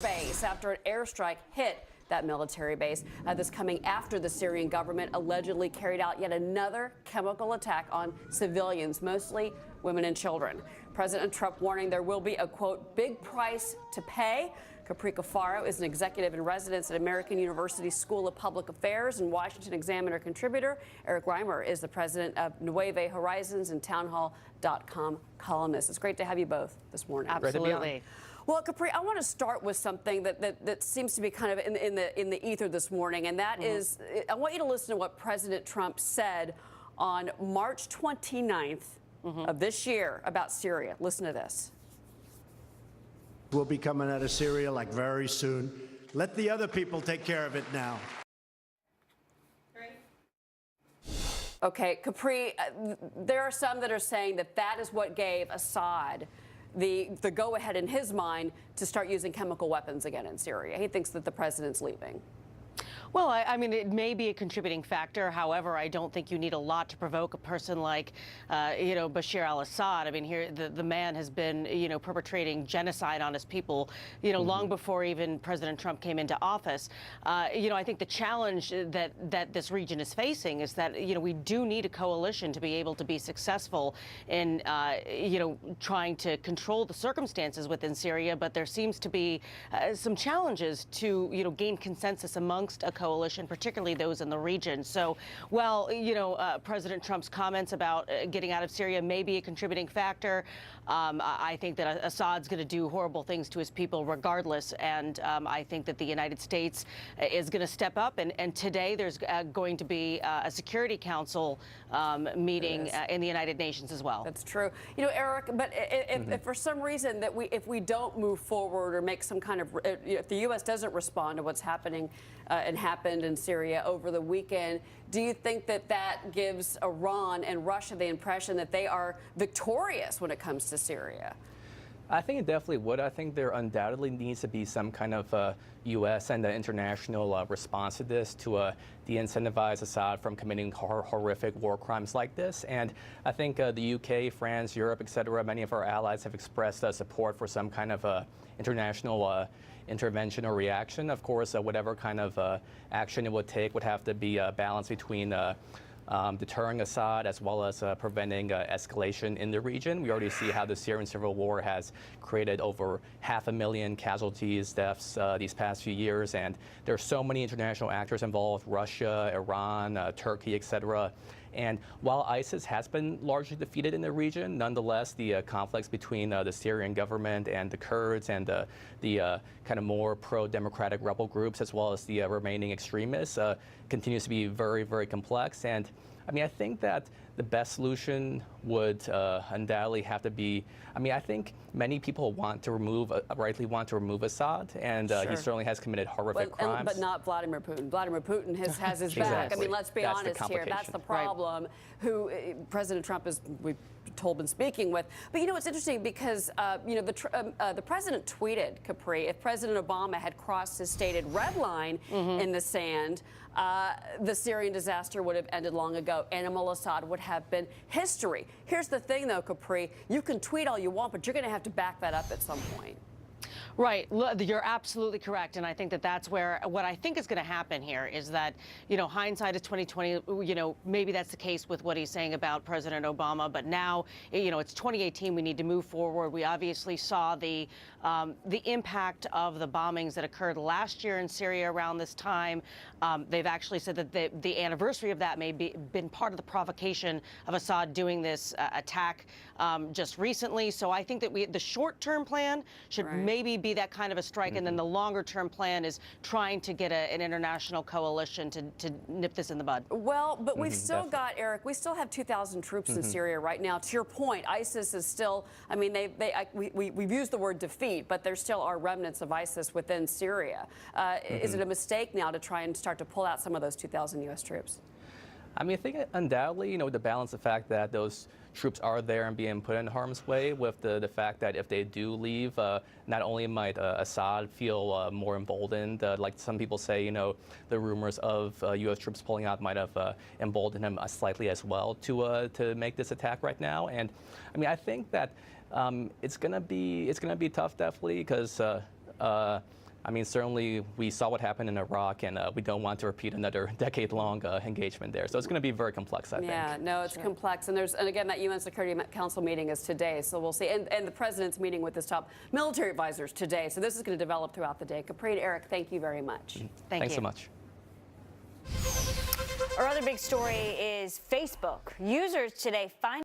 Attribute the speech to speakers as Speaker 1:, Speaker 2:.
Speaker 1: Base after an airstrike hit that military base. This coming after the Syrian government allegedly carried out yet another chemical attack on civilians, mostly women and children. President Trump warning there will be a, quote, big price to pay. Capri Cafaro is an executive in residence at American University School of Public Affairs and Washington Examiner contributor. Erich Reimer is the president of Nueve Horizons and townhall.com columnist. It's great to have you both this morning.
Speaker 2: Absolutely.
Speaker 1: Well, Capri, I want to start with something that seems to be kind of in the ether this morning, and that is, I want you to listen to what President Trump said on March 29th of this year about Syria. Listen to this.
Speaker 3: We'll be coming out of Syria like very soon. Let the other people take care of it now.
Speaker 1: Okay, Capri, there are some that are saying that that is what gave Assad the go-ahead in his mind to start using chemical weapons again in Syria. He thinks that the president's leaving.
Speaker 2: Well, I mean, it may be a contributing factor. However, I don't think you need a lot to provoke a person like, Bashar al-Assad. I mean, here the man has been, perpetrating genocide on his people, long before even President Trump came into office. I think the challenge that this region is facing is that, we do need a coalition to be able to be successful in, trying to control the circumstances within Syria. But there seems to be some challenges to, gain consensus amongst a coalition, particularly those in the region. So, while President Trump's comments about getting out of Syria may be a contributing factor, I think that Assad's going to do horrible things to his people regardless, and I think that the United States is going to step up. And today there's going to be a Security Council meeting in the United Nations as well.
Speaker 1: That's true. Eric, but if for some reason that if we don't move forward or make some kind of, if the U.S. doesn't respond to what's happening and happened in Syria over the weekend, do you think that gives Iran and Russia the impression that they are victorious when it comes to Syria?
Speaker 4: I think it definitely would. I think there undoubtedly needs to be some kind of U.S. and international response to this to de-incentivize Assad from committing horrific war crimes like this. And I think the UK, France, Europe, et cetera, many of our allies have expressed support for some kind of international intervention or reaction. Of course, whatever kind of action it would take would have to be a balance between deterring Assad as well as preventing escalation in the region. We already see how the Syrian civil war has created over 500,000 casualties, deaths these past few years, and there are so many international actors involved: Russia, Iran, Turkey, etc. And while ISIS has been largely defeated in the region, nonetheless, the conflicts between the Syrian government and the Kurds and the kind of more pro-democratic rebel groups, as well as the remaining extremists, continues to be very, very complex. And I mean, I think that the best solution would undoubtedly have to be, I think many people rightly want to remove Assad, and he certainly has committed horrific crimes.
Speaker 1: But not Vladimir Putin. Vladimir Putin has his back. I mean, let's be honest here. That's the problem. Right. Who President Trump is, we've been speaking with. But it's interesting because the president tweeted, Capri, if President Obama had crossed his stated red line in the sand, the Syrian disaster would have ended long ago. Animal Assad would have been history. Here's the thing, though, Capri. You can tweet all you want, but you're going to have to back that up at some point.
Speaker 2: Right. You're absolutely correct. And I think that that's where what I think is going to happen here is that, hindsight is 20/20. Maybe that's the case with what he's saying about President Obama. But now, it's 2018. We need to move forward. We obviously saw the impact of the bombings that occurred last year in Syria around this time. They've actually said that the anniversary of that may be been part of the provocation of Assad doing this attack just recently. So I think that the short-term plan should maybe be that kind of a strike, and then the longer-term plan is trying to get an international coalition to nip this in the bud.
Speaker 1: Well, but we've still got, Eric, we still have 2,000 troops in Syria right now. To your point, ISIS is still, I mean, we've used the word defeat, but there still are remnants of ISIS within Syria. Is it a mistake now to try and start to pull out some of those 2,000 U.S. troops?
Speaker 4: I mean, I think undoubtedly, to balance the fact that those troops are there and being put in harm's way with the fact that if they do leave, not only might Assad feel more emboldened, like some people say, the rumors of U.S. troops pulling out might have emboldened him slightly as well to make this attack right now. And I mean, I think that it's gonna be tough, definitely, because I mean, certainly we saw what happened in Iraq, and we don't want to repeat another decade-long engagement there. So it's going to be very complex, I think.
Speaker 1: Yeah, no, it's complex. And again, that UN Security Council meeting is today, so we'll see. And the president's meeting with his top military advisors today. So this is going to develop throughout the day. Capri and Eric, thank you very much.
Speaker 4: Thanks so much.
Speaker 5: Our other big story is Facebook. Users today find